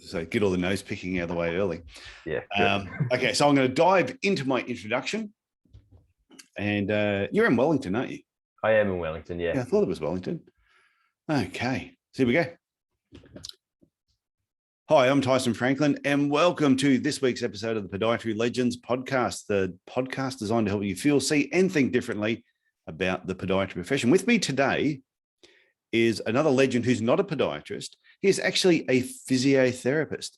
So get all the nose picking out of the way early. Yeah. Good. Okay, so I'm going to dive into my introduction. And you're in Wellington, aren't you? I am in Wellington, yeah. Yeah, I thought it was Wellington. Okay, so here we go. Hi, I'm Tyson Franklin, and welcome to this week's episode of the Podiatry Legends podcast, the podcast designed to help you feel, see, and think differently about the podiatry profession. With me today is another legend who's not a podiatrist. He is actually a physiotherapist,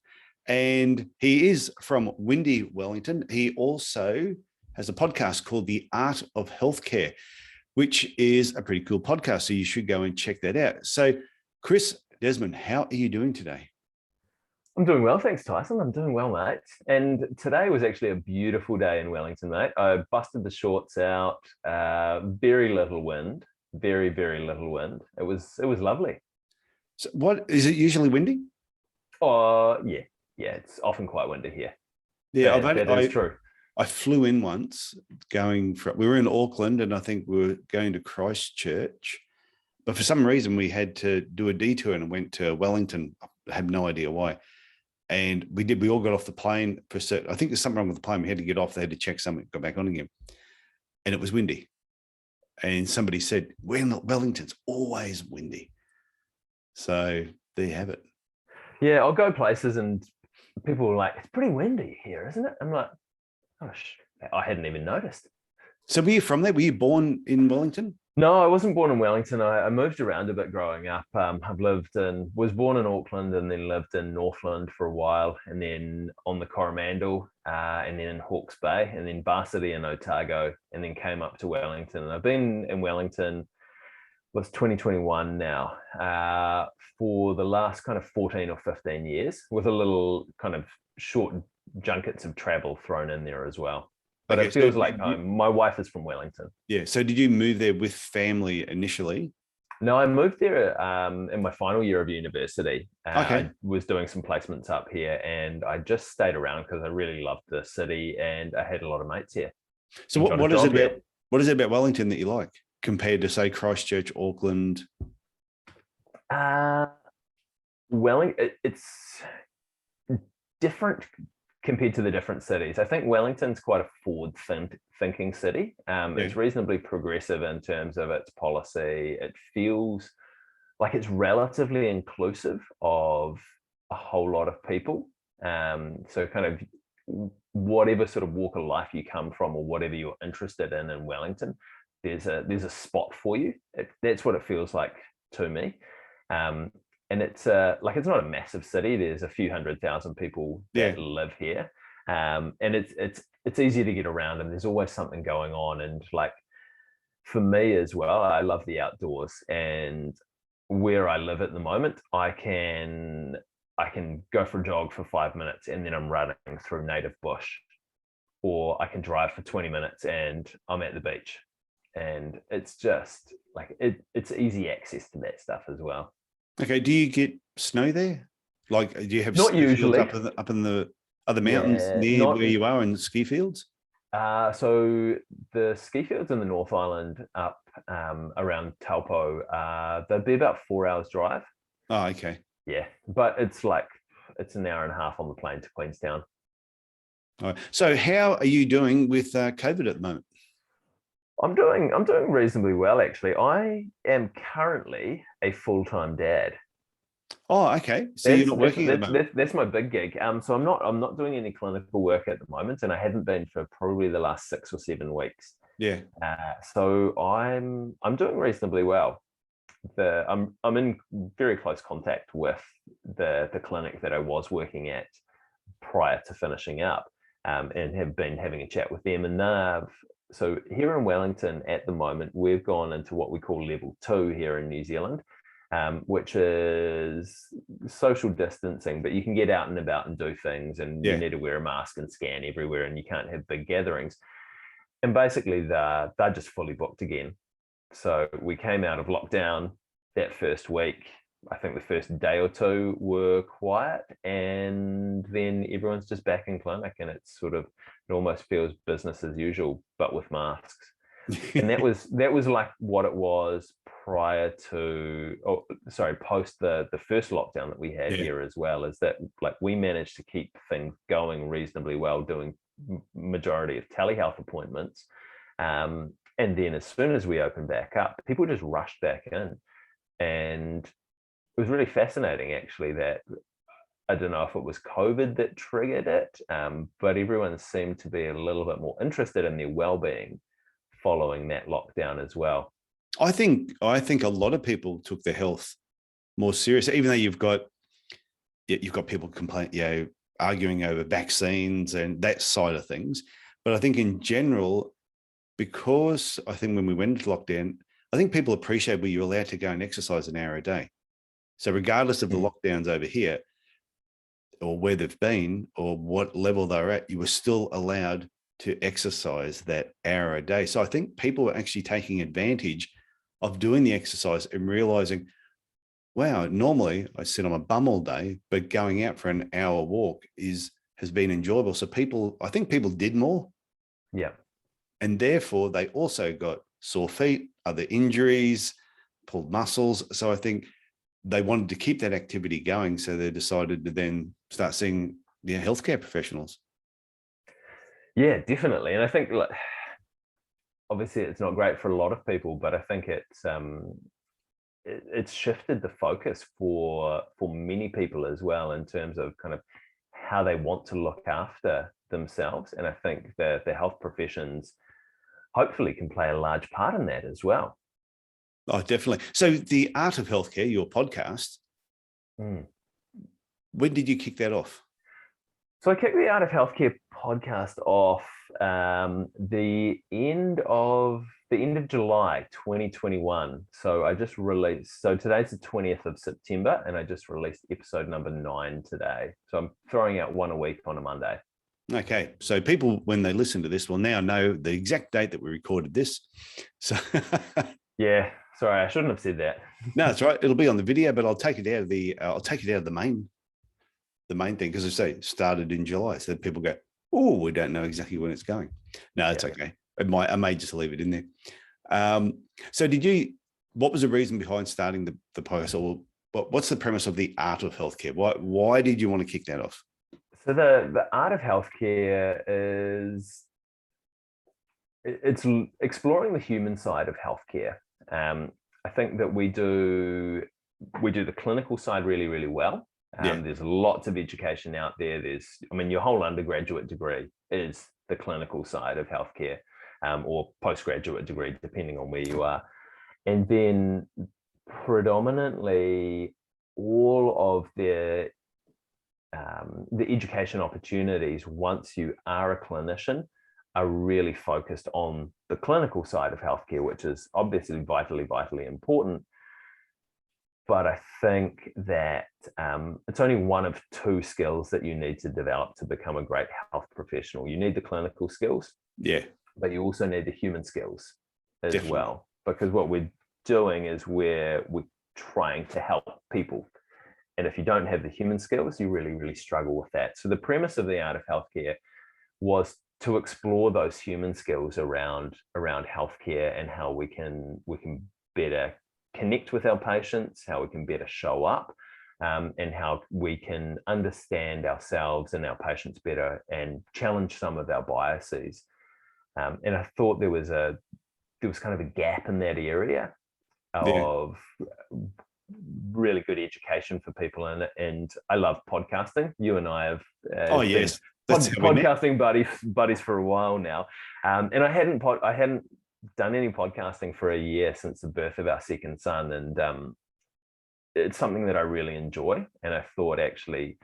and he is from windy Wellington. He also has a podcast called The Art of Healthcare, which is a pretty cool podcast, so you should go and check that out. So, Chris, Desmond, how are you doing today? I'm doing well, thanks, Tyson. I'm doing well, mate. And today was actually a beautiful day in Wellington, mate. I busted the shorts out, very little wind, very, very little wind. It was lovely. So what, is it usually windy? Oh, yeah. Yeah, it's often quite windy here. Yeah, that is true. I flew in once we were in Auckland, and I think we were going to Christchurch, but for some reason we had to do a detour and went to Wellington. I have no idea why. And we all got off the plane I think there's something wrong with the plane. We had to get off. They had to check something, got back on again. And it was windy. And somebody said, Wellington's always windy. So there you have it. Yeah, I'll go places and people were like, it's pretty windy here, isn't it? I'm like, gosh, I hadn't even noticed. So were you from there? Were you born in Wellington? No, I wasn't born in Wellington. I moved around a bit growing up. Was born in Auckland and then lived in Northland for a while, and then on the Coromandel, and then in Hawke's Bay, and then Varsity in Otago, and then came up to Wellington. And I've been in Wellington, was 2021 now, for the last kind of 14 or 15 years, with a little kind of short junkets of travel thrown in there as well. But okay, it feels like home. My wife is from Wellington. Yeah. So did you move there with family initially? No, I moved there in my final year of university. Okay. I was doing some placements up here, and I just stayed around because I really loved the city and I had a lot of mates here. So what is it about Wellington that you like compared to, say, Christchurch, Auckland? Wellington, it's different compared to the different cities. I think Wellington's quite a forward-thinking city. It's reasonably progressive in terms of its policy. It feels like it's relatively inclusive of a whole lot of people. So kind of whatever sort of walk of life you come from or whatever you're interested in Wellington, there's a spot for you. That's what it feels like to me. And it's it's not a massive city. There's a few 100,000 people that live here, and it's easy to get around, and there's always something going on. And like for me as well, I love the outdoors, and where I live at the moment, I can go for a jog for 5 minutes, and then I'm running through native bush, or I can drive for 20 minutes, and I'm at the beach, and it's just like it's easy access to that stuff as well. Okay, do you get snow there? Like, do you have not usually up in the other mountains near where you are in the ski fields? So the ski fields in the North Island up around Taupo, they'd be about 4 hours drive. Oh, okay. Yeah, but it's an hour and a half on the plane to Queenstown. All right. So how are you doing with COVID at the moment? I'm doing reasonably well, actually. I am currently a full-time dad. Oh, okay. So you're not working at the moment. That's my big gig. So I'm not doing any clinical work at the moment, and I haven't been for probably the last 6 or 7 weeks. Yeah. So I'm doing reasonably well. I'm in very close contact with the clinic that I was working at prior to finishing up, and have been having a chat with them, and so here in Wellington at the moment, we've gone into what we call level 2 here in New Zealand, which is social distancing, but you can get out and about and do things, and you need to wear a mask and scan everywhere, and you can't have big gatherings. And basically they're just fully booked again. So we came out of lockdown that first week. I think the first day or two were quiet, and then everyone's just back in clinic, and it's it almost feels business as usual, but with masks. And that was like what it was post the first lockdown that we had here as well, is that like we managed to keep things going reasonably well, doing majority of telehealth appointments. And then as soon as we opened back up, people just rushed back in. And it was really fascinating, actually, that I don't know if it was COVID that triggered it, but everyone seemed to be a little bit more interested in their well-being following that lockdown as well. I think a lot of people took their health more seriously, even though you've got people arguing over vaccines and that side of things. But I think in general, because I think when we went into lockdown, I think people appreciate where you're allowed to go and exercise an hour a day. So regardless of the lockdowns over here or where they've been or what level they're at, you were still allowed to exercise that hour a day. So I think people were actually taking advantage of doing the exercise and realizing, wow, normally I sit on my bum all day, but going out for an hour walk has been enjoyable. So I think people did more. Yeah. And therefore they also got sore feet, other injuries, pulled muscles. So I think they wanted to keep that activity going. So they decided to then start seeing healthcare professionals. Yeah, definitely. And I think obviously it's not great for a lot of people, but I think it's shifted the focus for many people as well in terms of kind of how they want to look after themselves. And I think that the health professions hopefully can play a large part in that as well. Oh, definitely. So the Art of Healthcare, your podcast, when did you kick that off? So I kicked the Art of Healthcare podcast off the end of July 2021. So I just released, so today's the 20th of September, and I just released episode number 9 today. So I'm throwing out one a week on a Monday. Okay. So people, when they listen to this, will now know the exact date that we recorded this. So yeah, sorry, I shouldn't have said that. No, that's right. It'll be on the video, but I'll take it out of the main thing, because I say it started in July, so that people go, oh, we don't know exactly when it's going. No, it's okay. I may just leave it in there. So what was the reason behind starting the podcast, or what's the premise of the Art of Healthcare? Why did you want to kick that off? So the Art of Healthcare it's exploring the human side of healthcare. I think that we do the clinical side really, really well. There's lots of education out there. Your whole undergraduate degree is the clinical side of healthcare, or postgraduate degree, depending on where you are. And then predominantly all of the education opportunities, once you are a clinician, are really focused on the clinical side of healthcare, which is obviously vitally important. But I think that it's only one of 2 skills that you need to develop to become a great health professional. You need the clinical skills, but you also need the human skills as well. Because what we're doing is we're trying to help people. And if you don't have the human skills, you really, really struggle with that. So the premise of the Art of Healthcare was to explore those human skills around healthcare, and how we can better connect with our patients, how we can better show up, and how we can understand ourselves and our patients better and challenge some of our biases. And I thought there was kind of a gap in that area of really good education for people in it. And I love podcasting. You and I have been podcasting buddies for a while now. And I hadn't done any podcasting for a year since the birth of our second son, and it's something that I really enjoy. And I thought, actually,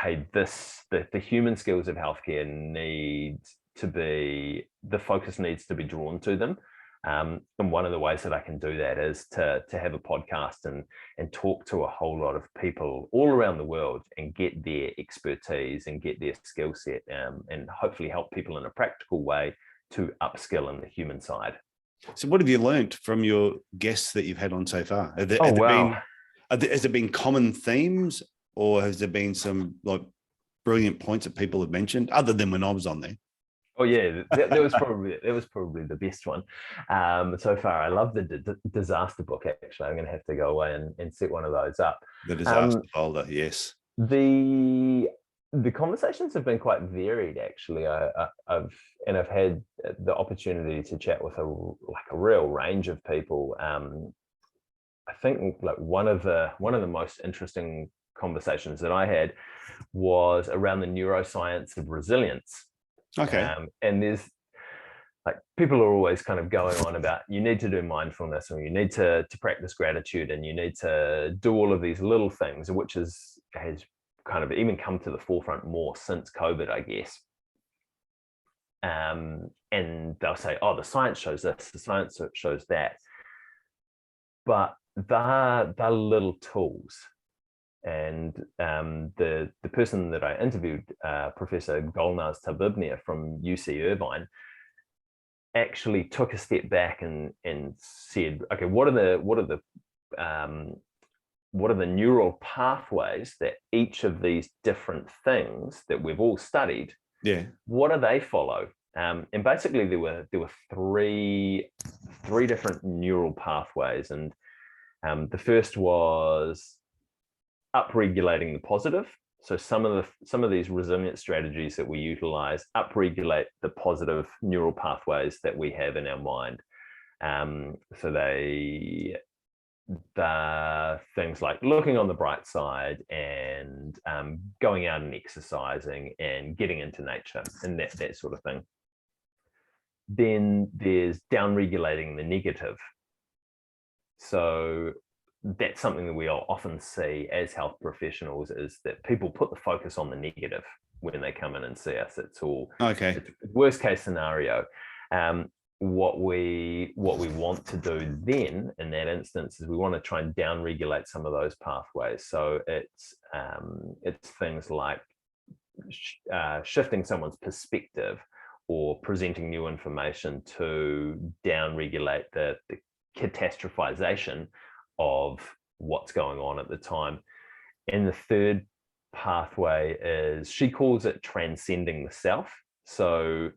hey, the human skills of healthcare the focus needs to be drawn to them. And one of the ways that I can do that is to have a podcast and talk to a whole lot of people all around the world and get their expertise and get their skill set, and hopefully help people in a practical way to upskill in the human side. So what have you learned from your guests that you've had on so far? Has there been common themes, or has there been some brilliant points that people have mentioned, other than when I was on there? Oh yeah, that was probably the best one so far. I love the disaster book. Actually, I'm going to have to go away and set one of those up. The disaster folder, yes. The conversations have been quite varied. Actually, I've had the opportunity to chat with a real range of people. I think like one of the most interesting conversations that I had was around the neuroscience of resilience. Okay. And there's like people are always kind of going on about you need to do mindfulness or you need to practice gratitude and you need to do all of these little things, which has kind of even come to the forefront more since COVID, I guess. And they'll say, oh, the science shows this, the science shows that. But they're little tools. And the person that I interviewed, Professor Golnaz Tabibnia from UC Irvine, actually took a step back and said, okay, what are the neural pathways that each of these different things that we've all studied, what do they follow? And basically there were three different neural pathways, and the first was upregulating the positive. So some of these resilience strategies that we utilize upregulate the positive neural pathways that we have in our mind. So the things like looking on the bright side and going out and exercising and getting into nature and that sort of thing. Then there's downregulating the negative. So that's something that we often see as health professionals, is that people put the focus on the negative when they come in and see us. It's all it's worst case scenario. What we want to do then in that instance is we want to try and downregulate some of those pathways. So it's things like shifting someone's perspective or presenting new information to downregulate the catastrophization of what's going on at the time. And the third pathway is, she calls it transcending the self. So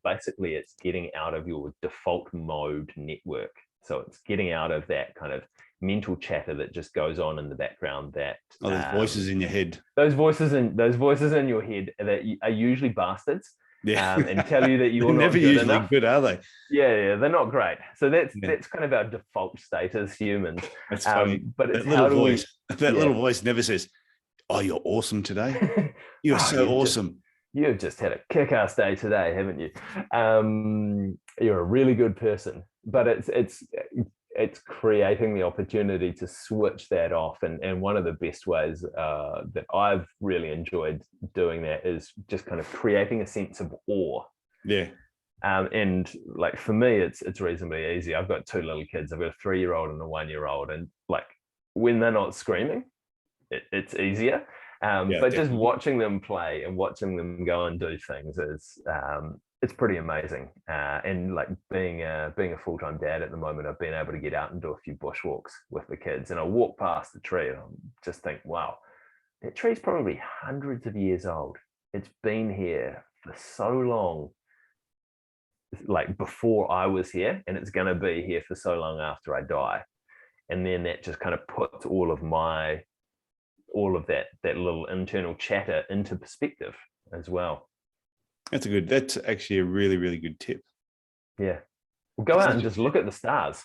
basically it's getting out of your default mode network. So it's getting out of that kind of mental chatter that just goes on in the background, that those voices in your head, those voices in your head that are usually bastards. And tell you that you're not never good usually enough. good, are they? Yeah, they're not great. So that's kind of our default state as humans. That's funny. But it's that little voice never says, "Oh, you're awesome today. You're so awesome. You've just had a kick-ass day today, haven't you? You're a really good person." But it's creating the opportunity to switch that off, and one of the best ways that I've really enjoyed doing that is just kind of creating a sense of awe. And like for me, it's reasonably easy. I've got two little kids. I've got a 3-year-old and a 1-year-old, and like when they're not screaming, it's easier. But definitely. Just watching them play and watching them go and do things is it's pretty amazing. And like being a full-time dad at the moment, I've been able to get out and do a few bushwalks with the kids, and I walk past the tree and I just think, wow, that tree's probably hundreds of years old. It's been here for so long, like before I was here, and it's going to be here for so long after I die. And then that just kind of puts all of that little internal chatter into perspective as well. That's actually a really, really good tip. Yeah. Well, go out and just look at the stars.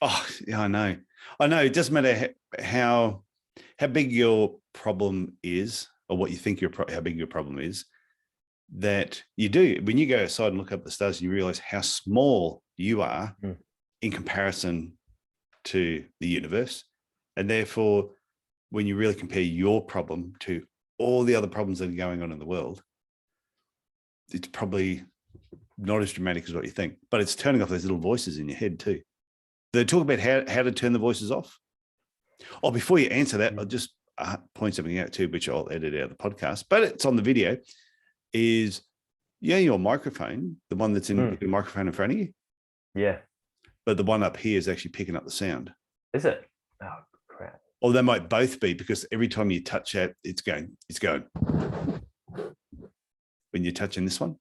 Oh, yeah, I know. It doesn't matter how big your problem is, or what you think how big your problem is, that you do. When you go outside and look up the stars, you realize how small you are in comparison to the universe. And therefore, when you really compare your problem to all the other problems that are going on in the world, it's probably not as dramatic as what you think, but it's turning off those little voices in your head too. They talk about how to turn the voices off. Oh, before you answer that, I'll just point something out too, which I'll edit out of the podcast, but it's on the video, is your microphone, the one that's in the microphone in front of you. Yeah. But the one up here is actually picking up the sound. Is it? Oh, crap. Or they might both be, because every time you touch it, it's going. When you're touching this one.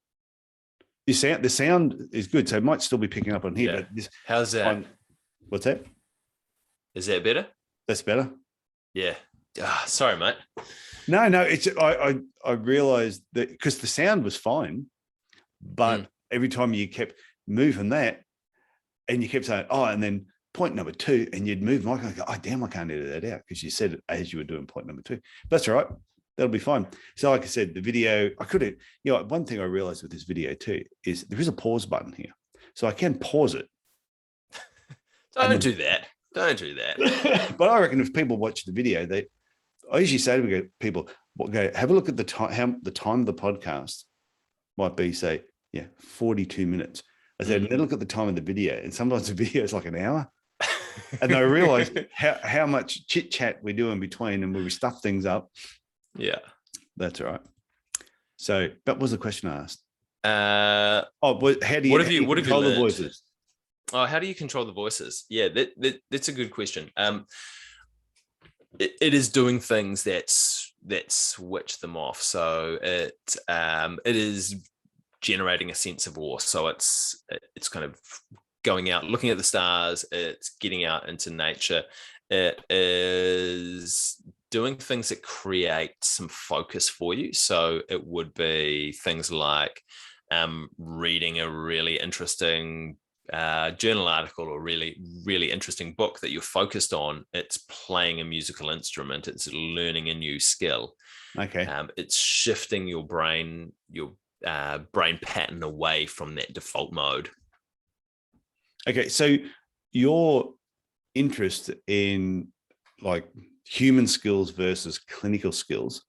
The sound is good, so it might still be picking up on here. Yeah. But this, how's that? What's that? Is that better? That's better. Yeah. Sorry, mate. No, it's I realized that because the sound was fine, but every time you kept moving that and you kept saying, and then point number 2, and you'd move my, go, damn, I can't edit that out because you said it as you were doing point number 2. That's all right. That'll be fine. So like I said, the video, I could have, one thing I realized with this video too is there is a pause button here. So I can pause it. Don't do that. But I reckon if people watch the video, I usually say to people, have a look at the time. The time of the podcast might be, say, 42 minutes. I said, then look at the time of the video, and sometimes the video is like an hour. And I realize how much chit chat we do in between, and where we stuff things up. Yeah, that's all right. So, that was the question I asked. How do you control the voices? How do you control the voices? Yeah, that's a good question. It is doing things that switch them off. So it is generating a sense of awe. So it's kind of going out, looking at the stars. It's getting out into nature. It is doing things that create some focus for you. So it would be things like reading a really interesting journal article or really, really interesting book that you're focused on. It's playing a musical instrument. It's learning a new skill. Okay. It's shifting your brain pattern away from that default mode. Okay. So your interest in like human skills versus clinical skills.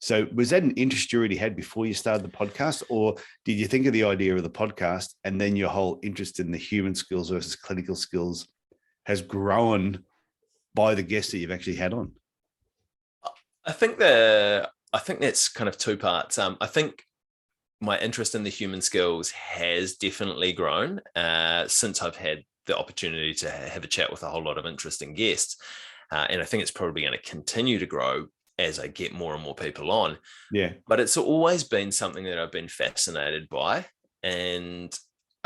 So was that an interest you already had before you started the podcast, or did you think of the idea of the podcast and then your whole interest in the human skills versus clinical skills has grown by the guests that you've actually had on? I think that's kind of two parts. I think my interest in the human skills has definitely grown since I've had the opportunity to have a chat with a whole lot of interesting guests. And I think it's probably going to continue to grow as I get more and more people on. Yeah. But it's always been something that I've been fascinated by. And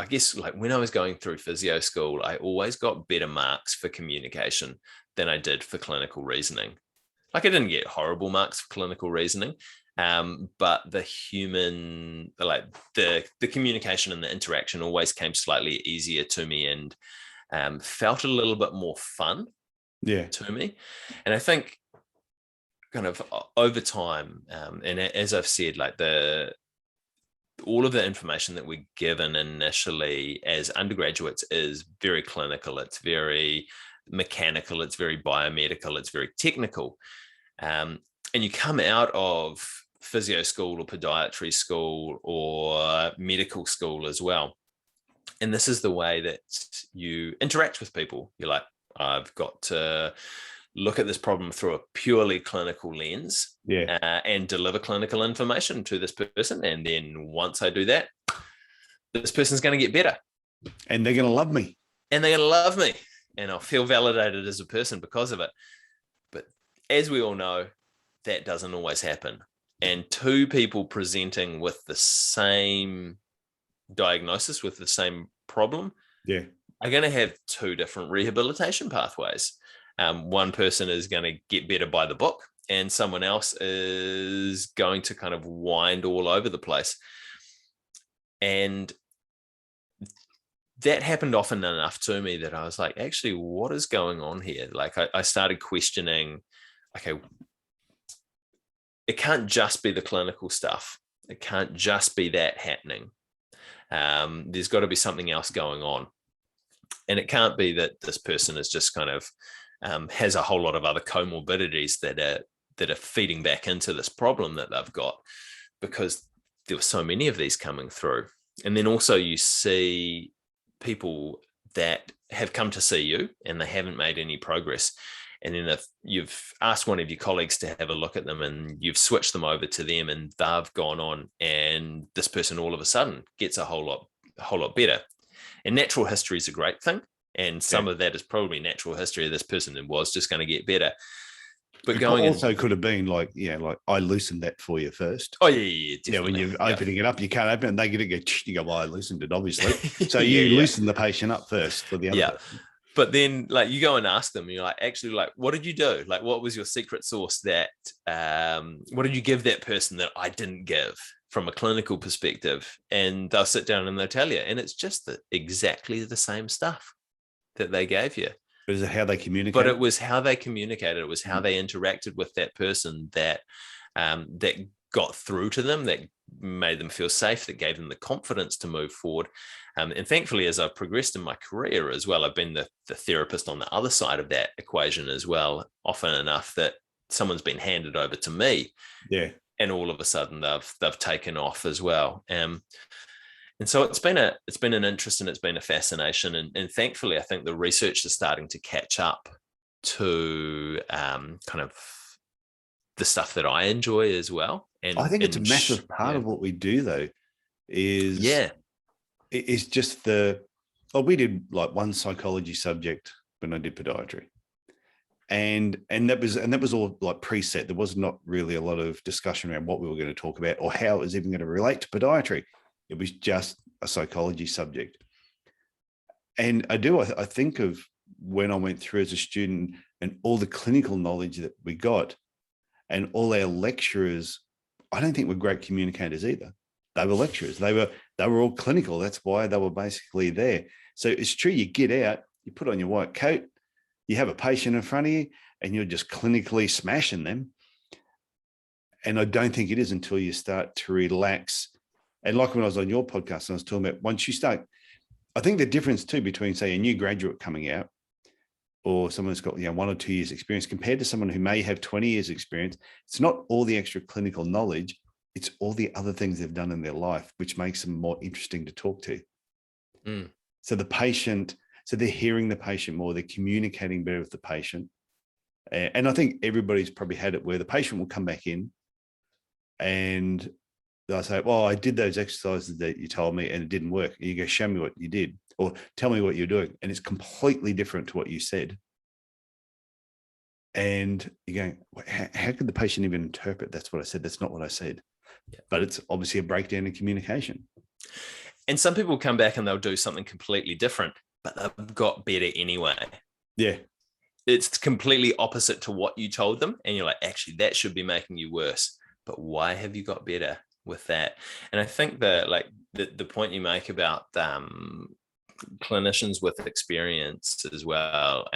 I guess like when I was going through physio school, I always got better marks for communication than I did for clinical reasoning. Like I didn't get horrible marks for clinical reasoning, but the human, like the communication and the interaction always came slightly easier to me and felt a little bit more fun to me. And I think kind of over time, and as I've said, like all of the information that we're given initially as undergraduates is very clinical. It's very mechanical. It's very biomedical. It's very technical. And you come out of physio school or podiatry school or medical school as well. And this is the way that you interact with people. You're like, I've got to look at this problem through a purely clinical lens and deliver clinical information to this person. And then once I do that, this person's going to get better. And they're going to love me. And I'll feel validated as a person because of it. But as we all know, that doesn't always happen. And two people presenting with the same diagnosis, with the same problem, are going to have two different rehabilitation pathways. One person is going to get better by the book, and someone else is going to kind of wind all over the place. And that happened often enough to me that I was like, actually, what is going on here? Like I started questioning, okay, it can't just be the clinical stuff. It can't just be that happening. There's got to be something else going on. And it can't be that this person is just kind of has a whole lot of other comorbidities that are feeding back into this problem that they've got, because there were so many of these coming through. And then also you see people that have come to see you and they haven't made any progress. And then if you've asked one of your colleagues to have a look at them and you've switched them over to them and they've gone on, and this person all of a sudden gets a whole lot better. And natural history is a great thing. And some of that is probably natural history. This person was just going to get better. But it going also in, could have been like, like I loosened that for you first. oh yeah, definitely. When you're opening it up, you can't open it, and they get to go, you go, well, I loosened it, obviously. So Yeah, you loosen the patient up first for the other person. But then like you go and ask them, you're like, actually, like, what did you do? Like, what was your secret sauce that, what did you give that person that I didn't give from a clinical perspective? And they'll sit down and they'll tell you, and it's just exactly the same stuff that they gave you. But is it how they communicate? But it was how they communicated. It was how they interacted with that person that that got through to them, that made them feel safe, that gave them the confidence to move forward. And thankfully, as I've progressed in my career as well, I've been the therapist on the other side of that equation as well, often enough that someone's been handed over to me. Yeah. And all of a sudden they've taken off as well. And so it's been an interest and it's been a fascination. And thankfully, I think the research is starting to catch up to kind of the stuff that I enjoy as well. And I think it's a massive part of what we do, though, is just we did like one psychology subject when I did podiatry. And that was all like preset. There was not really a lot of discussion around what we were going to talk about or how it was even going to relate to podiatry. It was just a psychology subject. And I think of when I went through as a student and all the clinical knowledge that we got, and all our lecturers, I don't think were great communicators either. They were lecturers. They were all clinical. That's why they were basically there. So it's true, you get out, you put on your white coat, you have a patient in front of you, and you're just clinically smashing them. And I don't think it is until you start to relax. And like when I was on your podcast, I was talking about once you start, I think the difference too between, say, a new graduate coming out or someone who's got 1 or 2 years experience compared to someone who may have 20 years experience, it's not all the extra clinical knowledge, it's all the other things they've done in their life, which makes them more interesting to talk to. So the patient, so they're hearing the patient more, they're communicating better with the patient. And I think everybody's probably had it where the patient will come back in and they'll say, well, I did those exercises that you told me and it didn't work. And you go, show me what you did or tell me what you're doing. And it's completely different to what you said. And you're going, how could the patient even interpret that's what I said? That's not what I said. Yeah. But it's obviously a breakdown in communication. And some people come back and they'll do something completely different, but they've got better anyway. Yeah. It's completely opposite to what you told them. And you're like, actually, that should be making you worse. But why have you got better with that? And I think that like the point you make about clinicians with experience as well,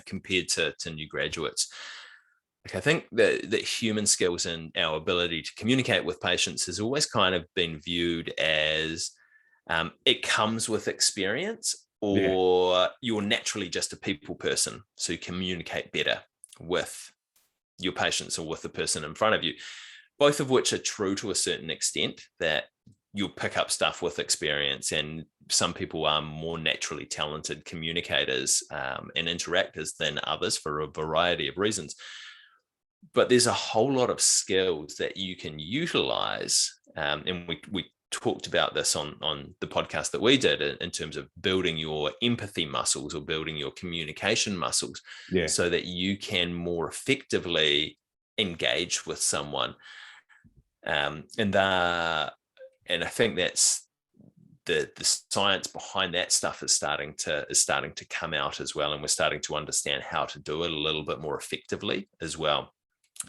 compared to new graduates, like I think that human skills and our ability to communicate with patients has always kind of been viewed as it comes with experience, or you're naturally just a people person, so you communicate better with your patients or with the person in front of you, both of which are true to a certain extent, that you'll pick up stuff with experience, and some people are more naturally talented communicators and interactors than others for a variety of reasons. But there's a whole lot of skills that you can utilize, and we talked about this on the podcast that we did in terms of building your empathy muscles or building your communication muscles, so that you can more effectively engage with someone. And I think that's the science behind that stuff is starting to come out as well, and we're starting to understand how to do it a little bit more effectively as well.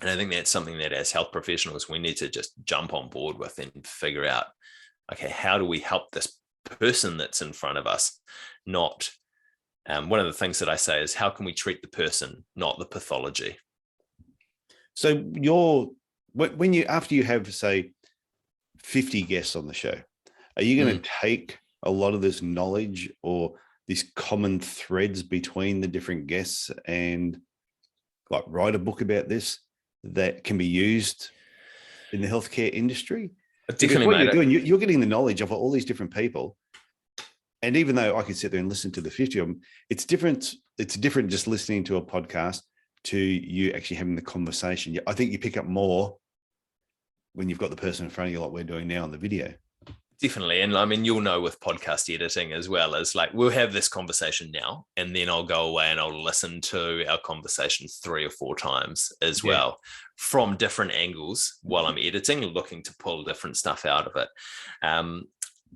And I think that's something that as health professionals we need to just jump on board with and figure out, okay, how do we help this person that's in front of us? Not one of the things that I say is, how can we treat the person, not the pathology? So when you, after you have, say, 50 guests on the show, are you going to take a lot of this knowledge or these common threads between the different guests and like write a book about this that can be used in the healthcare industry? Definitely, what you're doing, you're getting the knowledge of all these different people. And even though I could sit there and listen to the 50 of them, it's different. It's different just listening to a podcast to you actually having the conversation. I think you pick up more when you've got the person in front of you, like we're doing now on the video. Definitely. And I mean, you'll know with podcast editing as well, as like we'll have this conversation now, and then I'll go away and I'll listen to our conversation 3 or 4 times as well from different angles while I'm editing, looking to pull different stuff out of it.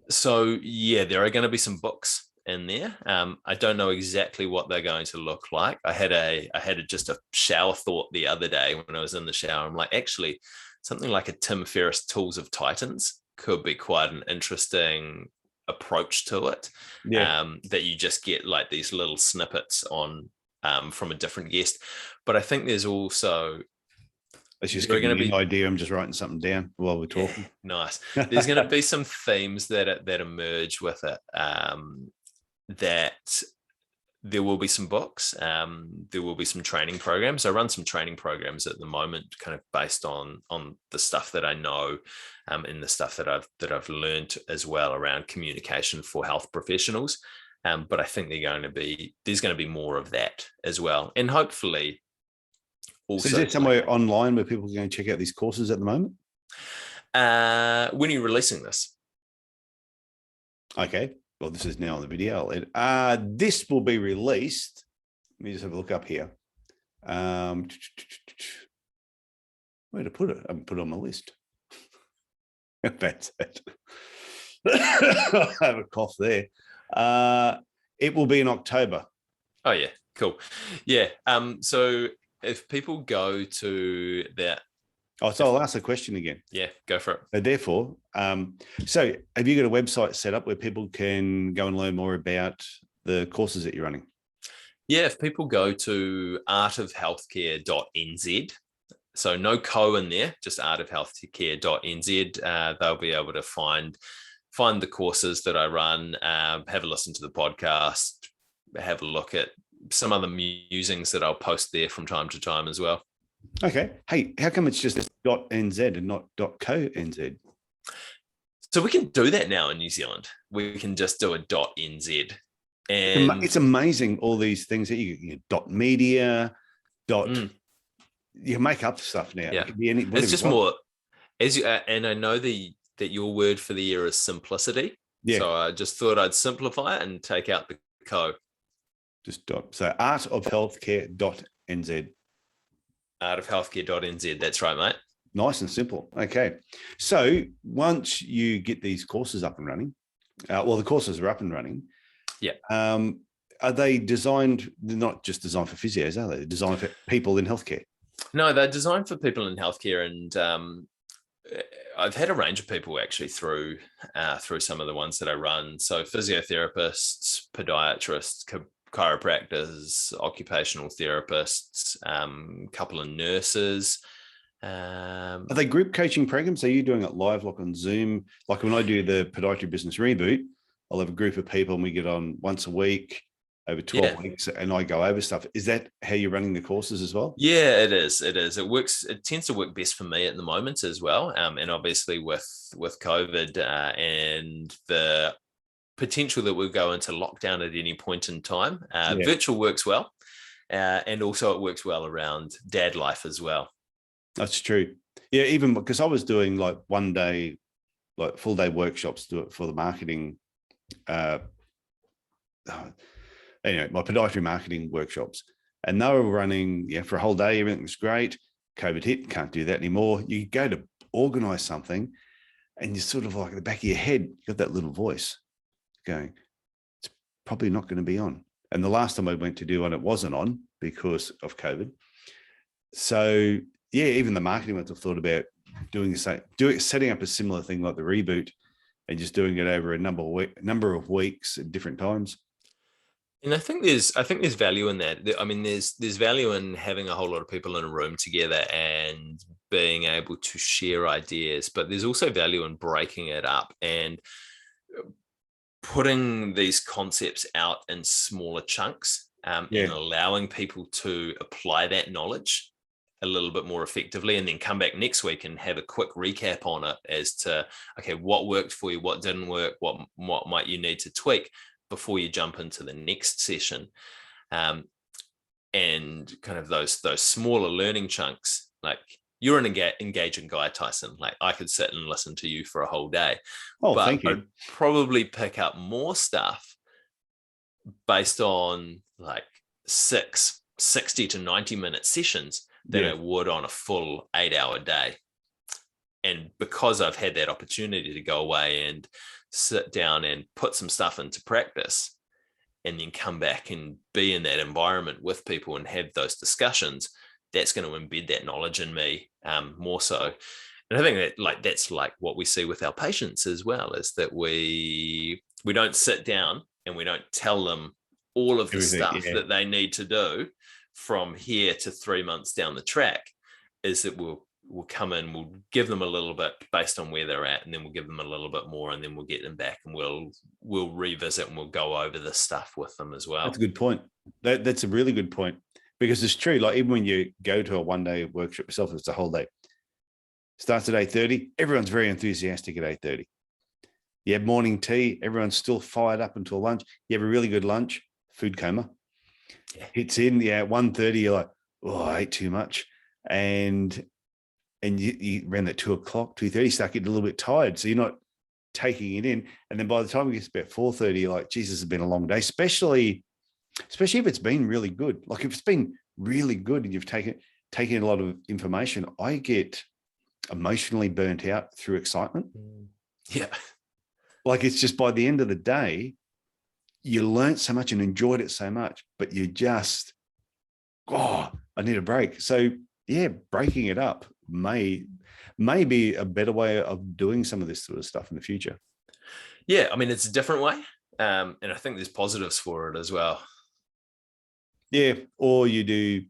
So yeah, there are going to be some books in there. I don't know exactly what they're going to look like. I had just a shower thought the other day when I was in the shower. I'm like, actually, something like a Tim Ferriss Tools of Titans could be quite an interesting approach to it. That you just get like these little snippets on from a different guest. But I think there's also, it's just giving me an idea. I'm just writing something down while we're talking. Nice. There's going to be some themes that emerge with it. That there will be some books. There will be some training programs. I run some training programs at the moment, kind of based on the stuff that I know, and the stuff that I've learned as well around communication for health professionals. But I think there's going to be more of that as well, and hopefully. Also, so is there somewhere online where people can check out these courses at the moment? When are you releasing this? Okay. Well, this is now on the video. This will be released. Let me just have a look up here. Where to put it? I haven't put it on my list. That's it. I have a cough there. It will be in October. Oh yeah, cool. Yeah. So if people go to that. So I'll ask the question again. Yeah, go for it. So therefore, so have you got a website set up where people can go and learn more about the courses that you're running? Yeah, if people go to artofhealthcare.nz, so no co in there, just artofhealthcare.nz, they'll be able to find the courses that I run, have a listen to the podcast, have a look at some other musings that I'll post there from time to time as well. Okay. Hey, how come it's just .nz and not .co.nz? So we can do that now in New Zealand. We can just do a .nz. And it's amazing, all these things that you .media, you make up stuff now. Yeah. It can be it's just more, as you, and I know that your word for the year is simplicity. Yeah. So I just thought I'd simplify it and take out the co. Just so artofhealthcare.nz. Artofhealthcare.nz. That's right, mate. Nice and simple. Okay. So once you get these courses up and running, the courses are up and running. Yeah. Are they designed? They're not just designed for physios, are they? They're designed for people in healthcare. No, they're designed for people in healthcare, and I've had a range of people actually through some of the ones that I run. So physiotherapists, podiatrists, chiropractors, occupational therapists, couple of nurses. Are they group coaching programs? Are you doing it live, like on Zoom? Like when I do the Podiatry Business Reboot, I'll have a group of people and we get on once a week over 12 weeks and I go over stuff. Is that how you're running the courses as well? Yeah, it is. It works. It tends to work best for me at the moment as well. And obviously with COVID and the potential that we'll go into lockdown at any point in time, virtual works well. And also it works well around dad life as well. That's true. Yeah, even because I was doing like one day, like full day workshops for the marketing. Anyway, my podiatry marketing workshops, and they were running for a whole day. Everything was great. COVID hit, can't do that anymore. You go to organize something and you're sort of like at the back of your head, you got that little voice going, it's probably not going to be on. And the last time I went to do one, it wasn't on because of COVID. So yeah, even the marketing ones I've thought about doing the same, setting up a similar thing like the reboot and just doing it over a number of weeks at different times. And I think there's value in that. I mean, there's value in having a whole lot of people in a room together and being able to share ideas, but there's also value in breaking it up and putting these concepts out in smaller chunks, and allowing people to apply that knowledge a little bit more effectively, and then come back next week and have a quick recap on it as to, okay, what worked for you, what didn't work, what might you need to tweak before you jump into the next session. And kind of those smaller learning chunks, like you're an engaging guy, Tyson. Like, I could sit and listen to you for a whole day. Oh, but thank you. I'd probably pick up more stuff based on like 60 to 90-minute sessions than I would on a full 8-hour day. And because I've had that opportunity to go away and sit down and put some stuff into practice, and then come back and be in that environment with people and have those discussions, that's going to embed that knowledge in me more so. And I think that that's like what we see with our patients as well, is that we don't sit down and we don't tell them all of the stuff that they need to do from here to 3 months down the track. Is that we'll come in, we'll give them a little bit based on where they're at, and then we'll give them a little bit more, and then we'll get them back, and we'll revisit and we'll go over this stuff with them as well. That's a good point. That's a really good point, because it's true. Like, even when you go to a one-day workshop yourself, it's a whole day. Starts at 8:30. Everyone's very enthusiastic at 8:30. You have morning tea. Everyone's still fired up until lunch. You have a really good lunch. Food coma. Hits in. At 1:30, you're like, oh, I ate too much. And you ran at 2 o'clock, 2:30, start getting a little bit tired. So you're not taking it in. And then by the time it gets about 4:30, you're like, Jesus, it's been a long day, especially if it's been really good. Like, if it's been really good and you've taken in a lot of information, I get emotionally burnt out through excitement. Yeah. Like, it's just by the end of the day, you learned so much and enjoyed it so much, but you just, I need a break. So yeah, breaking it up may be a better way of doing some of this sort of stuff in the future. Yeah, I mean, it's a different way. And I think there's positives for it as well. Yeah, or you do.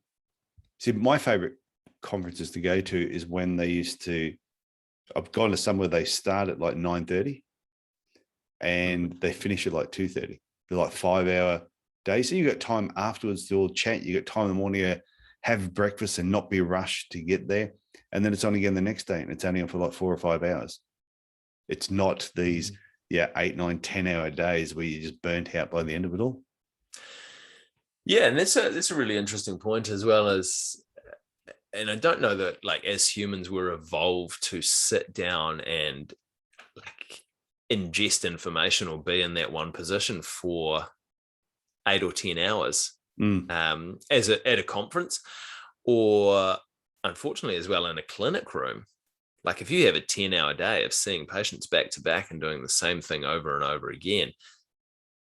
See, my favorite conferences to go to is when I've gone to somewhere they start at like 9:30 and they finish at like 2:30. They're like 5-hour days. So you got time afterwards to all chat. You got time in the morning to have breakfast and not be rushed to get there. And then it's on again the next day, and it's only on for like 4 or 5 hours. It's not these 8, 9, 10-hour days where you're just burnt out by the end of it all. Yeah, and that's a really interesting point as well. And I don't know that, like, as humans we're evolved to sit down and like ingest information or be in that one position for 8 or 10 hours at a conference, or unfortunately as well in a clinic room. Like, if you have a 10-hour day of seeing patients back to back and doing the same thing over and over again,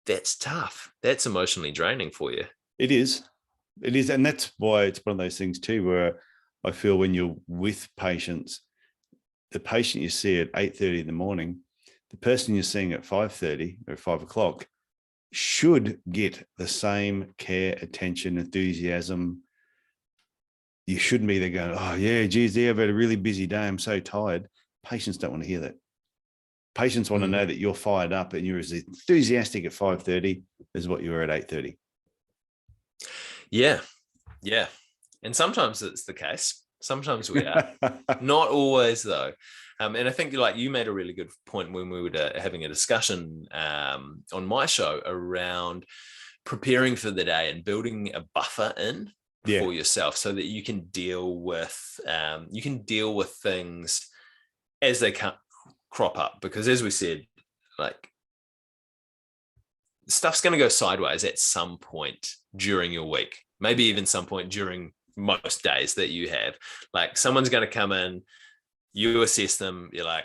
that's tough. That's emotionally draining for you. It is. And that's why it's one of those things too, where I feel when you're with patients, the patient you see at 8:30 in the morning, the person you're seeing at 5:30 or 5 o'clock should get the same care, attention, enthusiasm. You shouldn't be there going, oh yeah, geez, I've had a really busy day, I'm so tired. Patients don't want to hear that. Patients want to know that you're fired up and you're as enthusiastic at 5:30 as what you were at 8:30. Yeah. And sometimes it's the case. Sometimes we are. Not always, though. And I think, like, you made a really good point when we were having a discussion on my show around preparing for the day and building a buffer in for yourself so that you can deal with things as they crop up. Because as we said, like, stuff's going to go sideways at some point during your week, maybe even some point during most days that you have. Like, someone's going to come in, you assess them, you're like,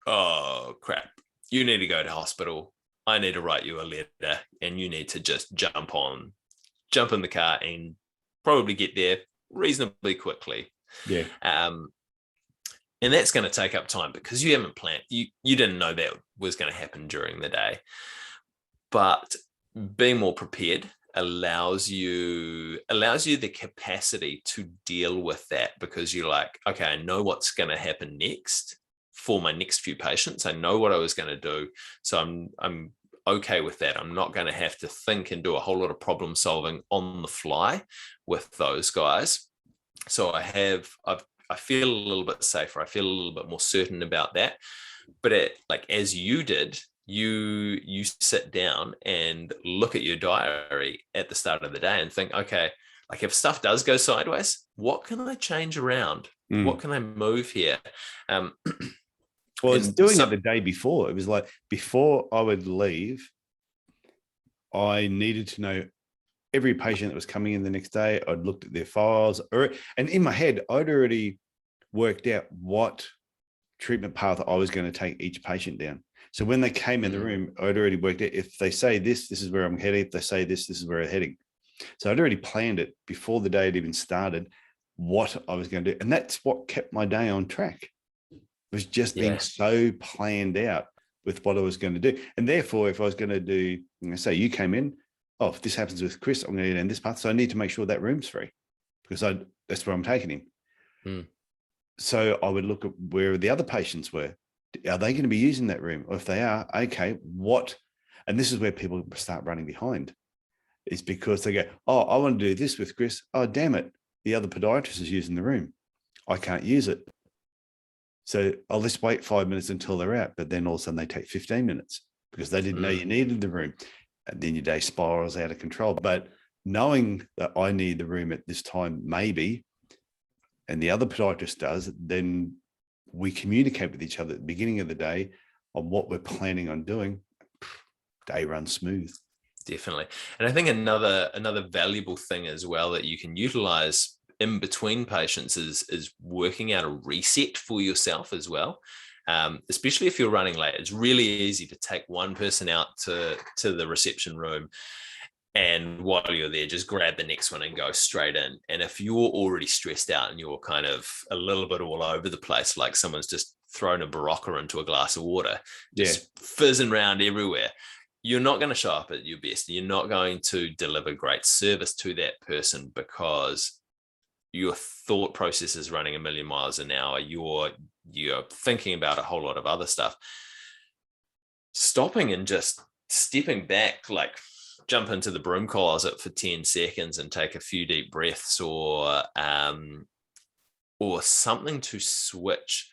oh crap, you need to go to hospital, I need to write you a letter, and you need to just jump in the car and probably get there reasonably quickly. And that's going to take up time because you haven't planned, you didn't know that was going to happen during the day. But being more prepared allows you the capacity to deal with that, because you're like, okay, I know what's going to happen next for my next few patients. I know what I was going to do. So I'm okay with that. I'm not going to have to think and do a whole lot of problem solving on the fly with those guys. So I feel a little bit safer. I feel a little bit more certain about that. But as you did, you sit down and look at your diary at the start of the day and think, okay, like if stuff does go sideways, what can I change around? What can I move here? Well, I was doing it the day before. It was like before I would leave, I needed to know every patient that was coming in the next day. I'd looked at their files, and in my head, I'd already worked out what treatment path I was going to take each patient down. So when they came in the room, I'd already worked out, if they say this is where I'm heading. If they say this is where I'm heading. So I'd already planned it before the day had even started, what I was going to do. And that's what kept my day on track. It was just being so planned out with what I was going to do. And therefore, if I was going to do, say you came in, if this happens with Chris, I'm going to end this path. So I need to make sure that room's free because that's where I'm taking him. So I would look at where the other patients were. Are they going to be using that room? Or if they are, okay, what? And this is where people start running behind, is because they go, I want to do this with Chris. Oh, damn it. The other podiatrist is using the room. I can't use it. So I'll just wait 5 minutes until they're out. But then all of a sudden they take 15 minutes because they didn't know you needed the room. And then your day spirals out of control. But knowing that I need the room at this time, maybe, and the other podiatrist does, then we communicate with each other at the beginning of the day on what we're planning on doing. Day runs smooth. Definitely. And I think another valuable thing as well that you can utilize in between patients is working out a reset for yourself as well. Especially if you're running late, it's really easy to take one person out to the reception room, and while you're there, just grab the next one and go straight in. And if you're already stressed out and you're kind of a little bit all over the place, like someone's just thrown a Barocca into a glass of water, just fizzing around everywhere, you're not going to show up at your best. You're not going to deliver great service to that person because your thought process is running a million miles an hour. You're thinking about a whole lot of other stuff. Stopping and just stepping back, like jump into the broom closet for 10 seconds and take a few deep breaths, or something to switch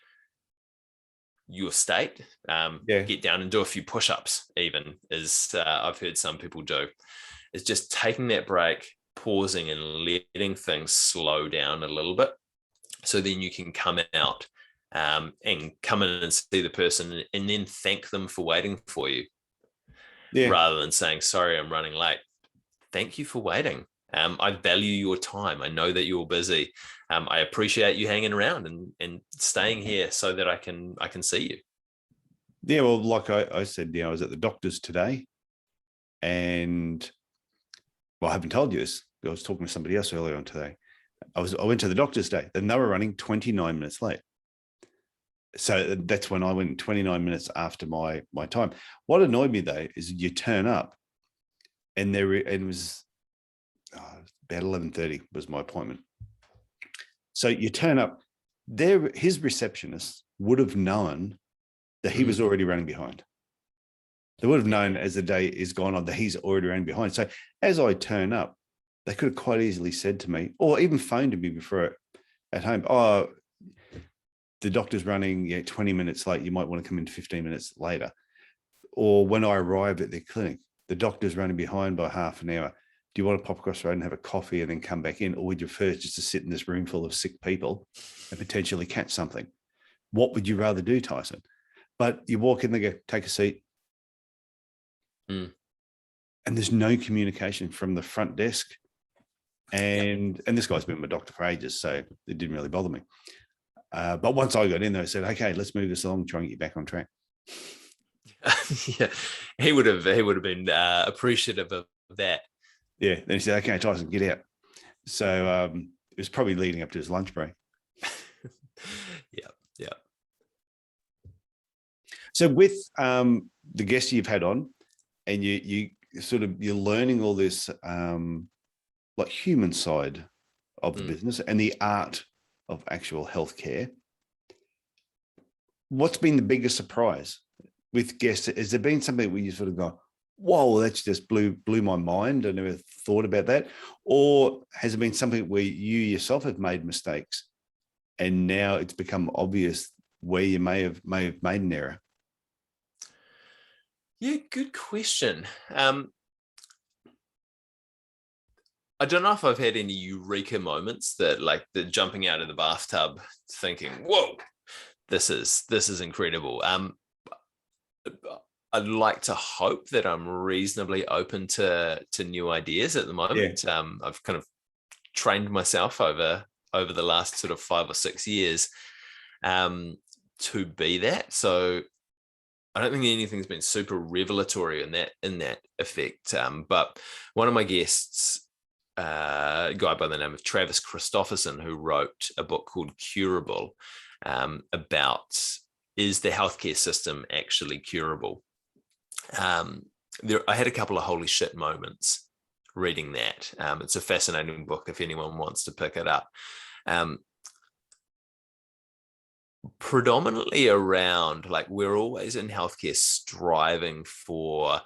your state. Get down and do a few push-ups, even, as I've heard some people do. It's just taking that break, pausing and letting things slow down a little bit, so then you can come out and come in and see the person and then thank them for waiting for you. Rather than saying, sorry, I'm running late. Thank you for waiting. I value your time. I know that you're busy. I appreciate you hanging around and staying here so that I can see you. Yeah, well, like I said, I was at the doctor's today, and I haven't told you this. I was talking to somebody else earlier on today. I went to the doctor's day, and they were running 29 minutes late. So that's when I went 29 minutes after my time. What annoyed me, though, is you turn up, and it was about 11:30 was my appointment. So you turn up there, his receptionist would have known that he was already running behind. They would have known as the day is gone on that he's already running behind. So as I turn up, they could have quite easily said to me, or even phoned to me before at home, the doctor's running 20 minutes late. You might want to come in 15 minutes later. Or when I arrived at their clinic, the doctor's running behind by half an hour. Do you want to pop across the road and have a coffee and then come back in? Or would you prefer just to sit in this room full of sick people and potentially catch something? What would you rather do, Tyson? But you walk in, they go, take a seat. And there's no communication from the front desk. And this guy's been my doctor for ages, so it didn't really bother me. But once I got in there, I said, okay, let's move this along, try and get you back on track. Yeah, he would have been appreciative of that. Yeah. Then he said, okay, Tyson, get out. So it was probably leading up to his lunch break. Yeah. So with the guests you've had on, and you're learning all this like human side of the business and the art of actual healthcare. What's been the biggest surprise with guests? Has there been something where you sort of go, whoa, that's just blew my mind. I never thought about that. Or has it been something where you yourself have made mistakes and now it's become obvious where you may have made an error? Yeah, good question. I don't know if I've had any eureka moments that like the jumping out of the bathtub thinking, whoa, this is incredible. I'd like to hope that I'm reasonably open to new ideas at the moment. Yeah. I've kind of trained myself over the last sort of 5 or 6 years to be that. So I don't think anything's been super revelatory in that effect. But one of my guests, a guy by the name of Travis Christopherson, who wrote a book called Curable, about is the healthcare system actually curable? I had a couple of holy shit moments reading that. It's a fascinating book if anyone wants to pick it up. Predominantly around, like, we're always in healthcare striving for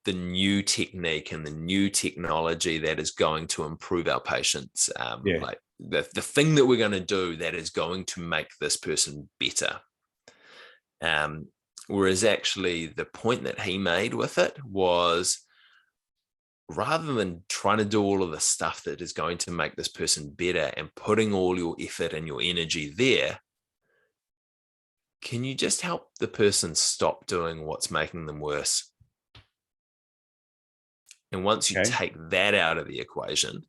the new technique and the new technology that is going to improve our patients. Like the thing that we're going to do that is going to make this person better. Whereas actually the point that he made with it was, rather than trying to do all of the stuff that is going to make this person better and putting all your effort and your energy there, can you just help the person stop doing what's making them worse? And once you take that out of the equation,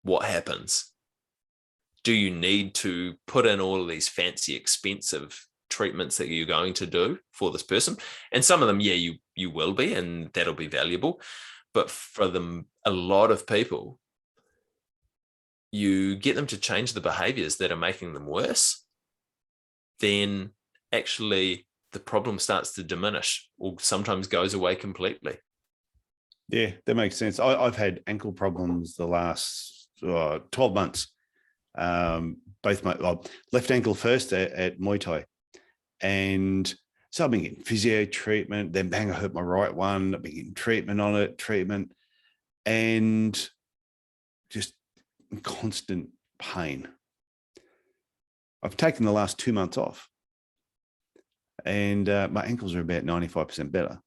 what happens? Do you need to put in all of these fancy, expensive treatments that you're going to do for this person? And some of them, you will be, and that'll be valuable. But for them, a lot of people, you get them to change the behaviors that are making them worse, then actually the problem starts to diminish or sometimes goes away completely. Yeah, that makes sense. I've had ankle problems the last 12 months. Both my left ankle first at Muay Thai. And so I've been getting physio treatment, then bang, I hurt my right one. I've been getting treatment on it, and just constant pain. I've taken the last 2 months off, and my ankles are about 95% better.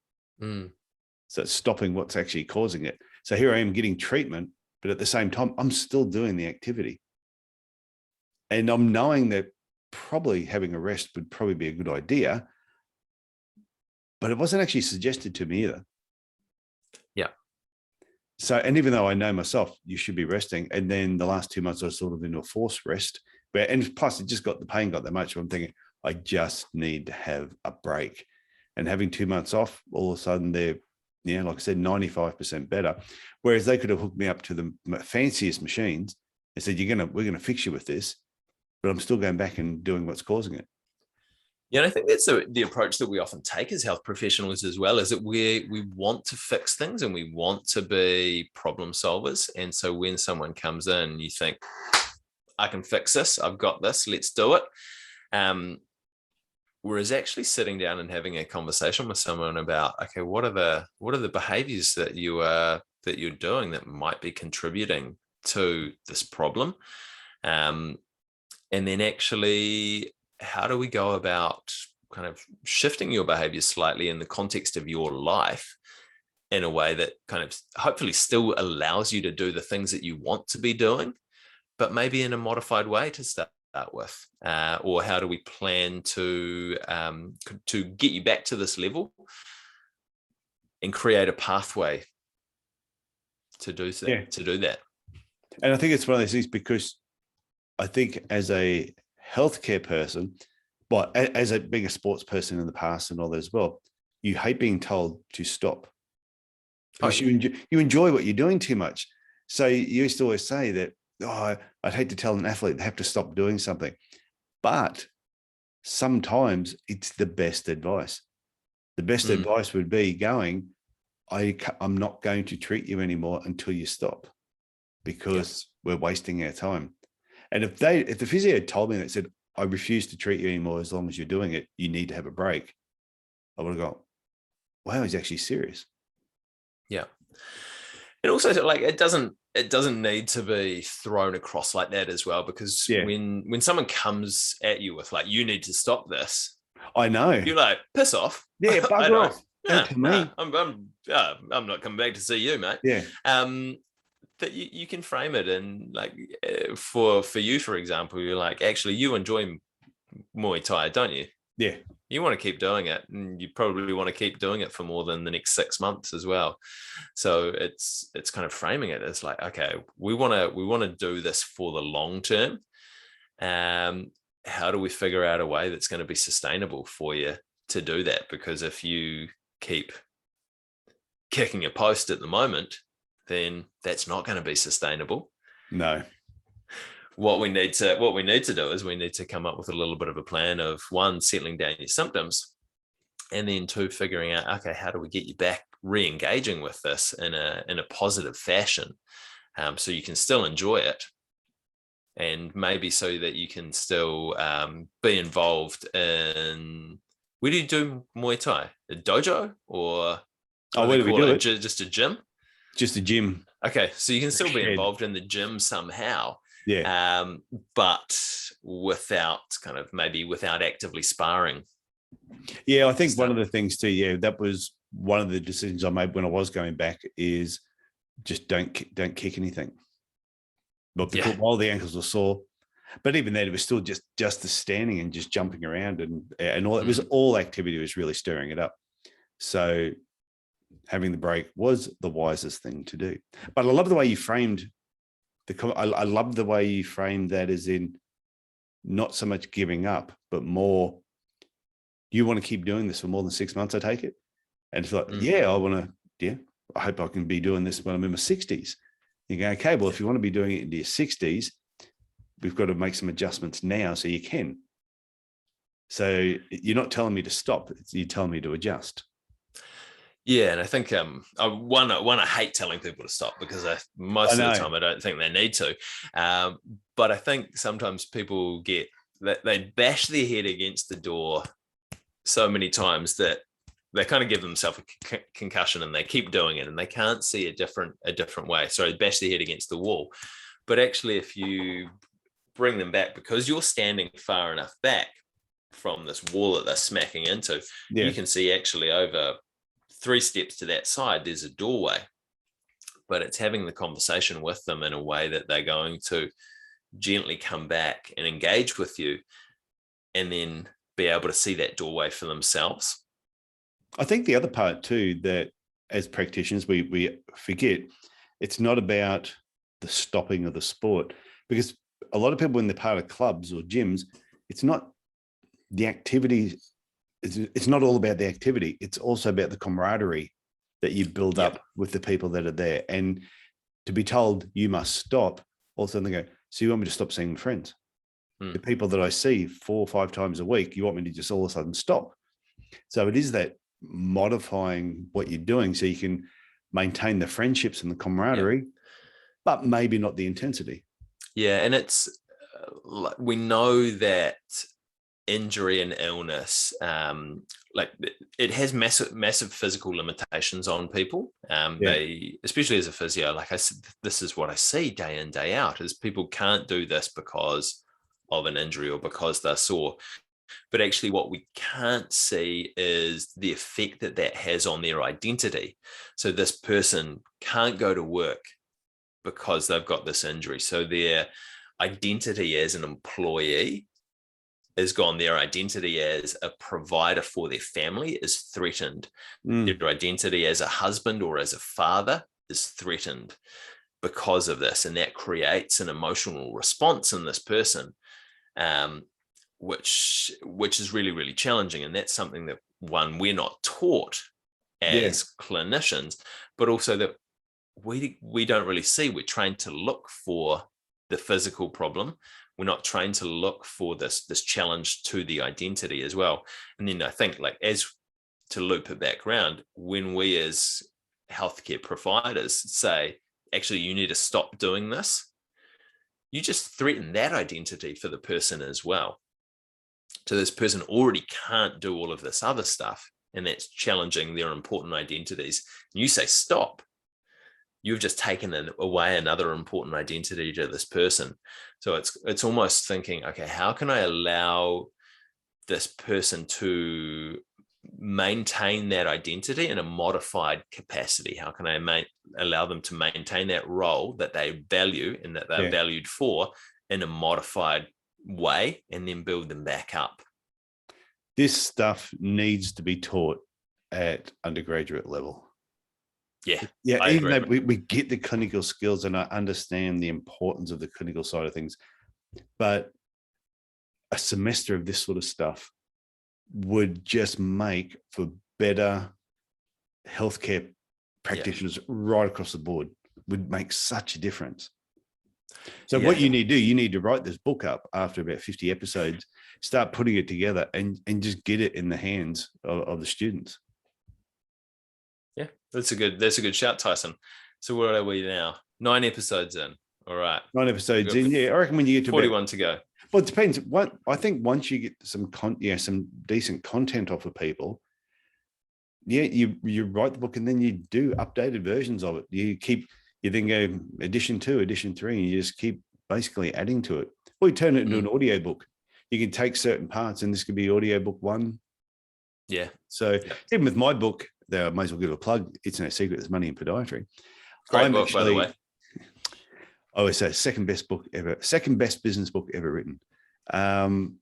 So it's stopping what's actually causing it. So here I am getting treatment, but at the same time, I'm still doing the activity. And I'm knowing that probably having a rest would probably be a good idea, but it wasn't actually suggested to me either. Yeah. So, and even though I know myself, you should be resting. And then the last 2 months, I was sort of into a forced rest, and plus it just got, the pain got that much. So I'm thinking, I just need to have a break. And having 2 months off, all of a sudden they're, like I said, 95% better. Whereas they could have hooked me up to the fanciest machines and said, we're going to fix you with this, but I'm still going back and doing what's causing it. Yeah, and I think that's the approach that we often take as health professionals as well, is that we want to fix things and we want to be problem solvers. And so when someone comes in, you think, I can fix this, I've got this, let's do it. Whereas actually sitting down and having a conversation with someone about, okay, what are the behaviors that you're doing that might be contributing to this problem? And then actually, how do we go about kind of shifting your behavior slightly in the context of your life in a way that kind of hopefully still allows you to do the things that you want to be doing, but maybe in a modified way to start with? Or how do we plan to get you back to this level and create a pathway to do so, to do that? And I think it's one of those things, because I think as a healthcare person, but as being a sports person in the past and all that as well, you hate being told to stop, because you enjoy what you're doing too much. So you used to always say that, I'd hate to tell an athlete they have to stop doing something, but sometimes it's the best advice. The best advice would be going, I'm not going to treat you anymore until you stop, because we're wasting our time. And if the physio had told me that, said, I refuse to treat you anymore as long as you're doing it, you need to have a break, I would have gone, wow, he's actually serious. Yeah. And also, like, it doesn't need to be thrown across like that as well, because when someone comes at you with, like, you need to stop this, I know, you're like, piss off. Yeah, bugger off. I'm not coming back to see you, mate. Yeah. that you can frame it in like for you, for example, you're like, actually, you enjoy Muay Thai, don't you? Yeah. You want to keep doing it, and you probably want to keep doing it for more than the next 6 months as well. So it's kind of framing it as like, okay, we want to do this for the long term. How do we figure out a way that's going to be sustainable for you to do that? Because if you keep kicking a post at the moment, then that's not going to be sustainable. No. What we need to do is we need to come up with a little bit of a plan of, one, settling down your symptoms, and then two, figuring out, okay, how do we get you back re-engaging with this in a positive fashion, so you can still enjoy it, and maybe so that you can still be involved in, where do you do Muay Thai? A dojo, or where do we do it? Just a gym? Just a gym. Okay, so you can still be involved in the gym somehow. Yeah. But without actively sparring. Yeah, I think one of the things too, that was one of the decisions I made when I was going back, is just don't kick anything. But while the ankles were sore, but even then it was still just the standing and just jumping around and all. It was all activity was really stirring it up. So having the break was the wisest thing to do. But I love the way you framed I love the way you framed that, as in not so much giving up, but more, you want to keep doing this for more than 6 months, I take it. And it's like, I hope I can be doing this when I'm in my 60s. You go, okay, well, if you want to be doing it into your 60s, we've got to make some adjustments now so you can. So you're not telling me to stop, you're telling me to adjust. Yeah, and I think I hate telling people to stop, because most of the time I don't think they need to. But I think sometimes people they bash their head against the door so many times that they kind of give themselves a concussion, and they keep doing it, and they can't see a different way. So they bash their head against the wall. But actually, if you bring them back, because you're standing far enough back from this wall that they're smacking into, you can see actually over 3 steps to that side, there's a doorway. But it's having the conversation with them in a way that they're going to gently come back and engage with you, and then be able to see that doorway for themselves. I think the other part too, that as practitioners, we forget, it's not about the stopping of the sport, because a lot of people, when they're part of clubs or gyms, it's not the activity. It's not all about the activity. It's also about the camaraderie that you build up with the people that are there. And to be told you must stop, all of a sudden they go, so you want me to stop seeing friends? The people that I see 4 or 5 times a week, you want me to just all of a sudden stop? So it is that modifying what you're doing so you can maintain the friendships and the camaraderie, but maybe not the intensity. Yeah, and it's we know that injury and illness, it has massive physical limitations on people. They, especially as a physio, like I said, this is what I see day in, day out, is people can't do this because of an injury or because they're sore. But actually what we can't see is the effect that has on their identity. So this person can't go to work because they've got this injury. So their identity as an employee is gone. Their identity as a provider for their family is threatened. Their identity as a husband or as a father is threatened because of this. And that creates an emotional response in this person, which is really, really challenging. And that's something that, one, we're not taught as clinicians, but also that we don't really see. We're trained to look for the physical problem. We're not trained to look for this challenge to the identity as well. And then I think, like, as to loop it back around, when we as healthcare providers say, actually, you need to stop doing this, you just threaten that identity for the person as well. So this person already can't do all of this other stuff, and that's challenging their important identities. And you say, stop. You've just taken away another important identity to this person. So it's almost thinking, okay, how can I allow this person to maintain that identity in a modified capacity? How can I allow them to maintain that role that they value and that they're valued for in a modified way, and then build them back up? This stuff needs to be taught at undergraduate level. Yeah. Even though we get the clinical skills, and I understand the importance of the clinical side of things, but a semester of this sort of stuff would just make for better healthcare practitioners right across the board. Would make such a difference. So what you need to do, you need to write this book up after about 50 episodes, start putting it together, and just get it in the hands of the students. Yeah, that's a good shout, Tyson. So what are we now? 9 episodes in. All right. 9 episodes in. Yeah, I reckon when you get to 41 to go. Well, it depends. I think once you get some decent content off of people, you write the book and then you do updated versions of it. You then go edition 2, edition 3, and you just keep basically adding to it. Or you turn it into an audio book. You can take certain parts, and this could be audio book 1. Yeah. So even with my book, I might as well give it a plug. It's no secret. There's money in podiatry. Great book, by the way. I always say second best business book ever written. And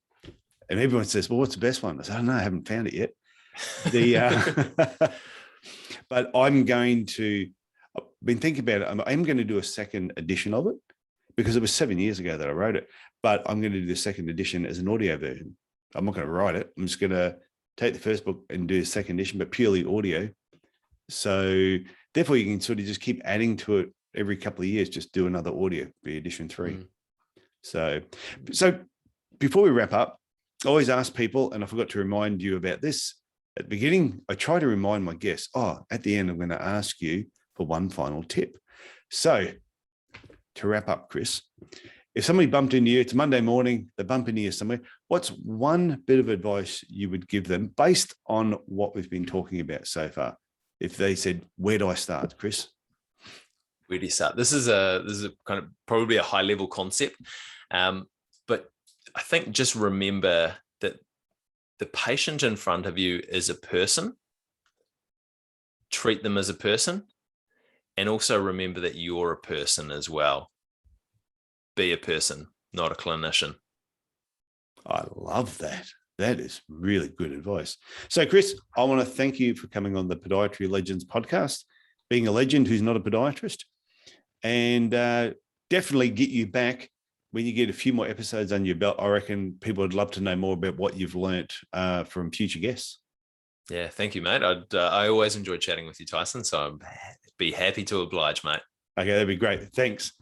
everyone says, well, what's the best one? I said, I don't know, I haven't found it yet. But I've been thinking about it. I'm going to do a second edition of it, because it was 7 years ago that I wrote it, but I'm going to do the second edition as an audio version. I'm not going to write it. I'm just going to take the first book and do a second edition, but purely audio. So therefore you can sort of just keep adding to it every couple of years, just do another audio, be edition 3. So before we wrap up, I always ask people, and I forgot to remind you about this at the beginning, I try to remind my guests, at the end, I'm going to ask you for one final tip. So to wrap up, Chris, if somebody bumped into you, it's Monday morning, they bump into you somewhere, what's one bit of advice you would give them based on what we've been talking about so far? If they said, where do I start, Chris? Where do you start? This is a kind of probably a high level concept. But I think just remember that the patient in front of you is a person. Treat them as a person. And also remember that you're a person as well. Be a person, not a clinician. I love that. That is really good advice. So, Chris, I want to thank you for coming on the Podiatry Legends podcast, being a legend who's not a podiatrist, and definitely get you back when you get a few more episodes on your belt. I reckon people would love to know more about what you've learnt from future guests. Yeah, thank you, mate. I always enjoy chatting with you, Tyson, so I'd be happy to oblige, mate. Okay, that'd be great. Thanks.